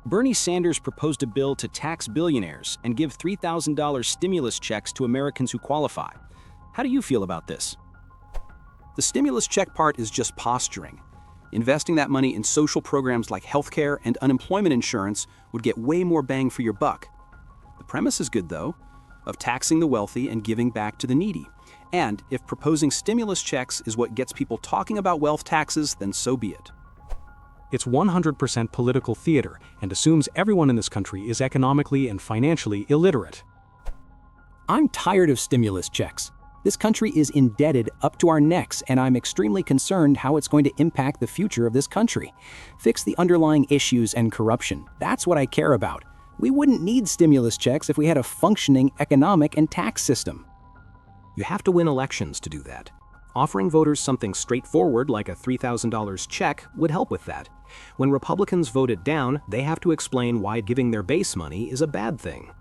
Bernie Sanders proposed a bill to tax billionaires and give $3,000 stimulus checks to Americans who qualify. How do you feel about this? The stimulus check part is just posturing. Investing that money in social programs like healthcare and unemployment insurance would get way more bang for your buck. The premise is good, though, of taxing the wealthy and giving back to the needy. And if proposing stimulus checks is what gets people talking about wealth taxes, then so be it. It's 100% political theater and assumes everyone in this country is economically and financially illiterate. I'm tired of stimulus checks. This country is indebted up to our necks, and I'm extremely concerned how it's going to impact the future of this country. Fix the underlying issues and corruption. That's what I care about. We wouldn't need stimulus checks if we had a functioning economic and tax system. You have to win elections to do that. Offering voters something straightforward like a $3,000 check would help with that. When Republicans vote it down, they have to explain why giving their base money is a bad thing.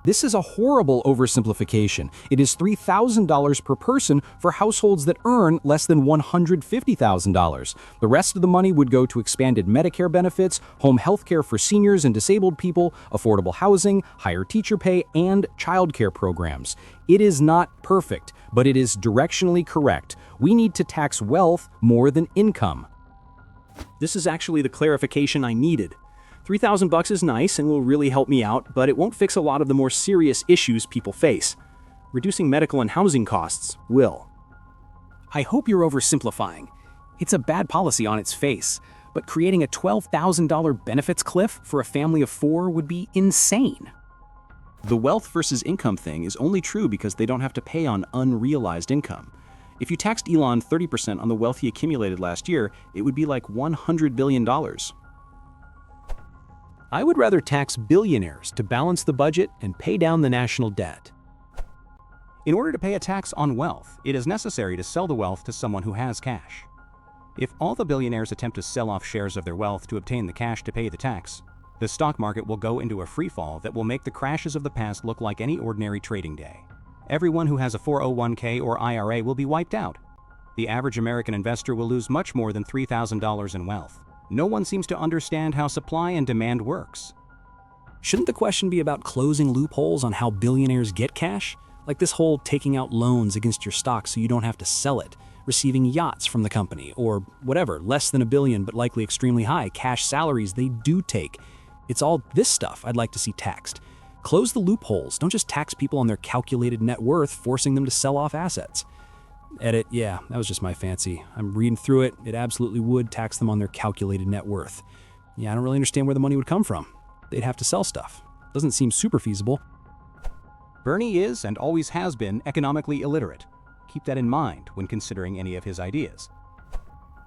This is a horrible oversimplification. It is $3,000 per person for households that earn less than $150,000. The rest of the money would go to expanded Medicare benefits, home health care for seniors and disabled people, affordable housing, higher teacher pay, and childcare programs. It is not perfect, but it is directionally correct. We need to tax wealth more than income. This is actually the clarification I needed. $3,000 is nice and will really help me out, but it won't fix a lot of the more serious issues people face. Reducing medical and housing costs will. I hope you're oversimplifying. It's a bad policy on its face, but creating a $12,000 benefits cliff for a family of 4 would be insane. The wealth versus income thing is only true because they don't have to pay on unrealized income. If you taxed Elon 30% on the wealth he accumulated last year, it would be like $100 billion. I would rather tax billionaires to balance the budget and pay down the national debt. In order to pay a tax on wealth, it is necessary to sell the wealth to someone who has cash. If all the billionaires attempt to sell off shares of their wealth to obtain the cash to pay the tax, the stock market will go into a freefall that will make the crashes of the past look like any ordinary trading day. Everyone who has a 401k or IRA will be wiped out. The average American investor will lose much more than $3,000 in wealth. No one seems to understand how supply and demand works. Shouldn't the question be about closing loopholes on how billionaires get cash? Like this whole taking out loans against your stock so you don't have to sell it, receiving yachts from the company, or whatever, less than $1 billion but likely extremely high cash salaries they do take. It's all this stuff I'd like to see taxed. Close the loopholes. Don't just tax people on their calculated net worth, forcing them to sell off assets. Edit, yeah, that was just my fancy. I'm reading through it. It absolutely would tax them on their calculated net worth. Yeah, I don't really understand where the money would come from. They'd have to sell stuff. Doesn't seem super feasible. Bernie is and always has been economically illiterate. Keep that in mind when considering any of his ideas.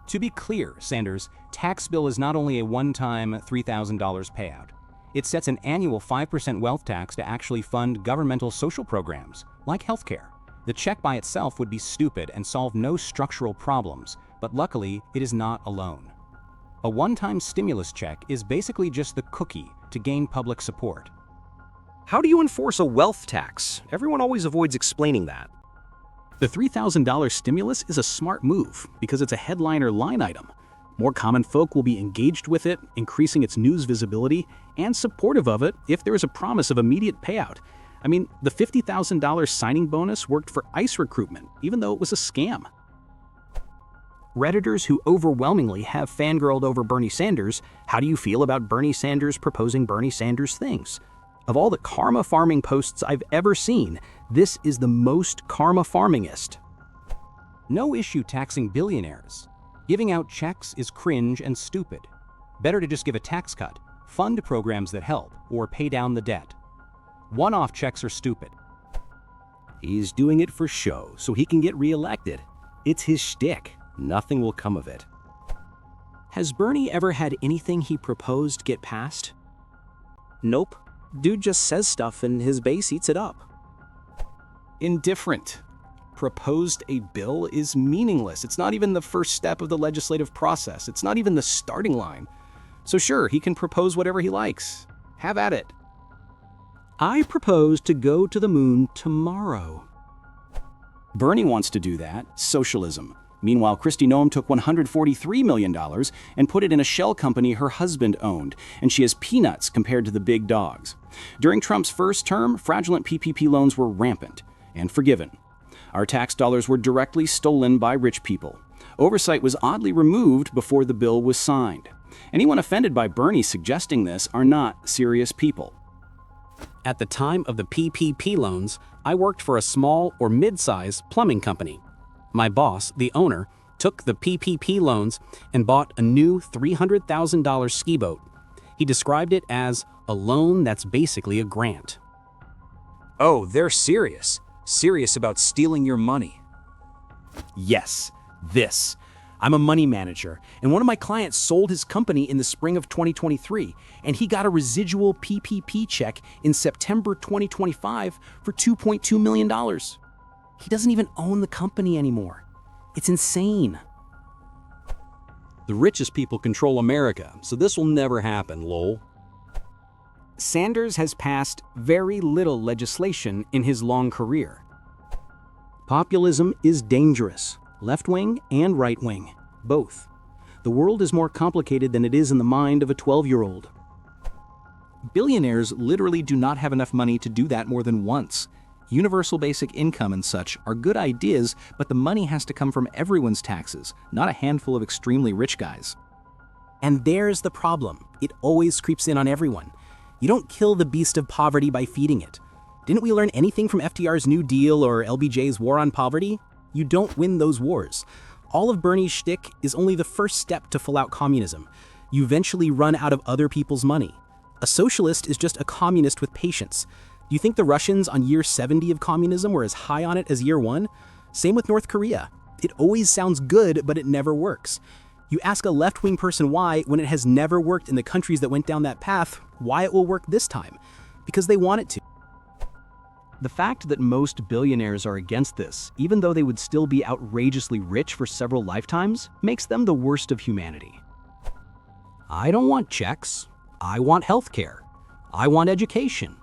To be clear, Sanders' tax bill is not only a one-time $3,000 payout. It sets an annual 5% wealth tax to actually fund governmental social programs, like healthcare. The check by itself would be stupid and solve no structural problems, but luckily, it is not alone. A one-time stimulus check is basically just the cookie to gain public support. How do you enforce a wealth tax? Everyone always avoids explaining that. The $3,000 stimulus is a smart move because it's a headliner line item. More common folk will be engaged with it, increasing its news visibility, and supportive of it if there is a promise of immediate payout. I mean, the $50,000 signing bonus worked for ICE recruitment, even though it was a scam. Redditors who overwhelmingly have fangirled over Bernie Sanders, how do you feel about Bernie Sanders proposing Bernie Sanders things? Of all the karma farming posts I've ever seen, this is the most karma farmingest. No issue taxing billionaires. Giving out checks is cringe and stupid. Better to just give a tax cut, fund programs that help, or pay down the debt. One-off checks are stupid. He's doing it for show so he can get reelected. It's his shtick. Nothing will come of it. Has Bernie ever had anything he proposed get passed? Nope. Dude just says stuff and his base eats it up. Indifferent. Proposed a bill is meaningless. It's not even the first step of the legislative process. It's not even the starting line. So sure, he can propose whatever he likes. Have at it. I propose to go to the moon tomorrow. Bernie wants to do that. Socialism. Meanwhile, Kristi Noem took $143 million and put it in a shell company her husband owned, and she has peanuts compared to the big dogs. During Trump's first term, fraudulent PPP loans were rampant and forgiven. Our tax dollars were directly stolen by rich people. Oversight was oddly removed before the bill was signed. Anyone offended by Bernie suggesting this are not serious people. At the time of the PPP loans, I worked for a small or mid-size plumbing company. My boss, the owner, took the PPP loans and bought a new $300,000 ski boat. He described it as a loan that's basically a grant. Oh, they're serious. Serious about stealing your money. Yes, this. I'm a money manager, and one of my clients sold his company in the spring of 2023, and he got a residual PPP check in September 2025 for $2.2 million. He doesn't even own the company anymore. It's insane. The richest people control America, so this will never happen, lol. Sanders has passed very little legislation in his long career. Populism is dangerous, left-wing and right-wing, both. The world is more complicated than it is in the mind of a 12-year-old. Billionaires literally do not have enough money to do that more than once. Universal basic income and such are good ideas, but the money has to come from everyone's taxes, not a handful of extremely rich guys. And there's the problem. It always creeps in on everyone. You don't kill the beast of poverty by feeding it. Didn't we learn anything from FDR's New Deal or LBJ's War on Poverty? You don't win those wars. All of Bernie's shtick is only the first step to full-out communism. You eventually run out of other people's money. A socialist is just a communist with patience. Do you think the Russians on year 70 of communism were as high on it as year 1? Same with North Korea. It always sounds good, but it never works. You ask a left-wing person why, when it has never worked in the countries that went down that path, why it will work this time. Because they want it to. The fact that most billionaires are against this, even though they would still be outrageously rich for several lifetimes, makes them the worst of humanity. I don't want checks. I want healthcare. I want education.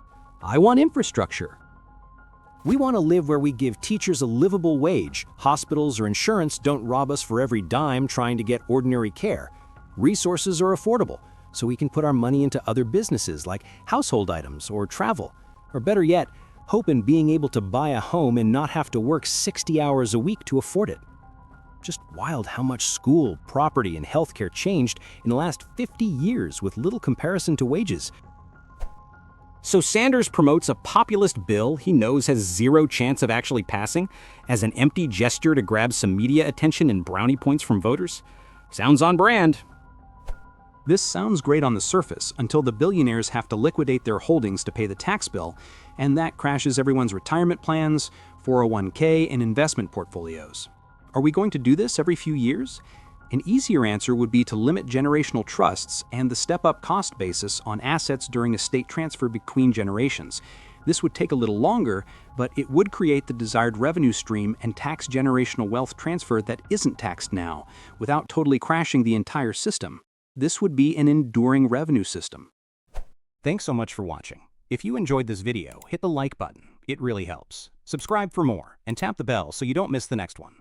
I want infrastructure. We want to live where we give teachers a livable wage, hospitals or insurance don't rob us for every dime trying to get ordinary care. Resources are affordable, so we can put our money into other businesses like household items or travel. Or better yet, hope in being able to buy a home and not have to work 60 hours a week to afford it. Just wild how much school, property, and healthcare changed in the last 50 years with little comparison to wages. So Sanders promotes a populist bill he knows has zero chance of actually passing as an empty gesture to grab some media attention and brownie points from voters? Sounds on brand. This sounds great on the surface until the billionaires have to liquidate their holdings to pay the tax bill, and that crashes everyone's retirement plans, 401k, and investment portfolios. Are we going to do this every few years? An easier answer would be to limit generational trusts and the step-up cost basis on assets during estate transfer between generations. This would take a little longer, but it would create the desired revenue stream and tax generational wealth transfer that isn't taxed now, without totally crashing the entire system. This would be an enduring revenue system. Thanks so much for watching. If you enjoyed this video, hit the like button. It really helps. Subscribe for more, and tap the bell so you don't miss the next one.